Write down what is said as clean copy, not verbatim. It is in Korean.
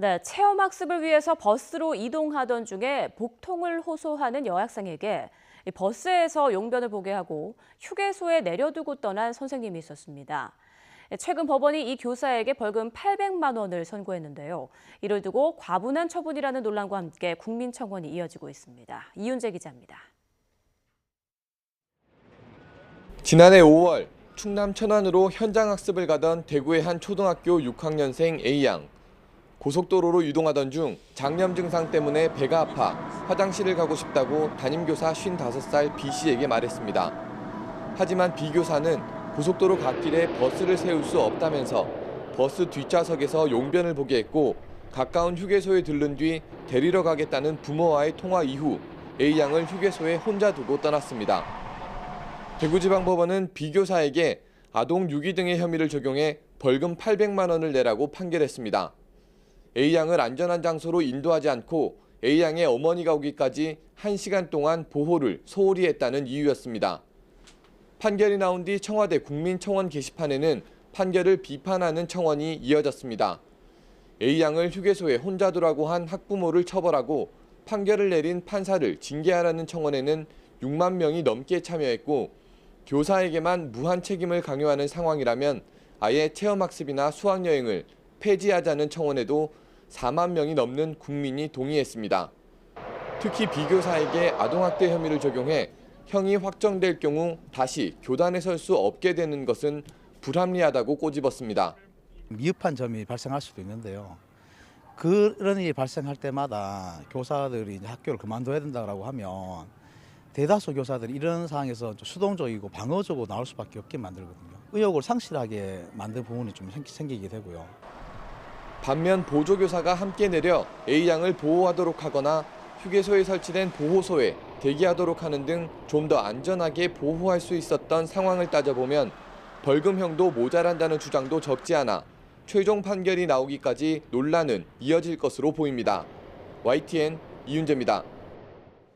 네, 체험학습을 위해서 버스로 이동하던 중에 복통을 호소하는 여학생에게 이 버스에서 용변을 보게 하고 휴게소에 내려두고 떠난 선생님이 있었습니다. 최근 법원이 이 교사에게 벌금 800만 원을 선고했는데요. 이를 두고 과분한 처분이라는 논란과 함께 국민청원이 이어지고 있습니다. 이윤재 기자입니다. 지난해 5월 충남 천안으로 현장 학습을 가던 대구의 한 초등학교 6학년생 A양. 고속도로로 이동하던 중 장염 증상 때문에 배가 아파 화장실을 가고 싶다고 담임교사 55살 B씨에게 말했습니다. 하지만 B 교사는 고속도로 갓길에 버스를 세울 수 없다면서 버스 뒷좌석에서 용변을 보게 했고 가까운 휴게소에 들른 뒤 데리러 가겠다는 부모와의 통화 이후 A양을 휴게소에 혼자 두고 떠났습니다. 대구지방법원은 B 교사에게 아동 유기 등의 혐의를 적용해 벌금 800만 원을 내라고 판결했습니다. A양을 안전한 장소로 인도하지 않고 A양의 어머니가 오기까지 1시간 동안 보호를 소홀히 했다는 이유였습니다. 판결이 나온 뒤 청와대 국민청원 게시판에는 판결을 비판하는 청원이 이어졌습니다. A양을 휴게소에 혼자 두라고 한 학부모를 처벌하고 판결을 내린 판사를 징계하라는 청원에는 6만 명이 넘게 참여했고 교사에게만 무한 책임을 강요하는 상황이라면 아예 체험학습이나 수학여행을 폐지하자는 청원에도 4만 명이 넘는 국민이 동의했습니다. 특히 비교사에게 아동학대 혐의를 적용해 형이 확정될 경우 다시 교단에 설 수 없게 되는 것은 불합리하다고 꼬집었습니다. 미흡한 점이 발생할 수도 있는데요. 그런 일이 발생할 때마다 교사들이 이제 학교를 그만둬야 된다고 하면 대다수 교사들이 이런 상황에서 좀 수동적이고 방어적으로 나올 수밖에 없게 만들거든요. 의욕을 상실하게 만든 부분이 좀 생기게 되고요. 반면 보조교사가 함께 내려 A양을 보호하도록 하거나 휴게소에 설치된 보호소에 대기하도록 하는 등 좀 더 안전하게 보호할 수 있었던 상황을 따져보면 벌금형도 모자란다는 주장도 적지 않아 최종 판결이 나오기까지 논란은 이어질 것으로 보입니다. YTN 이윤재입니다.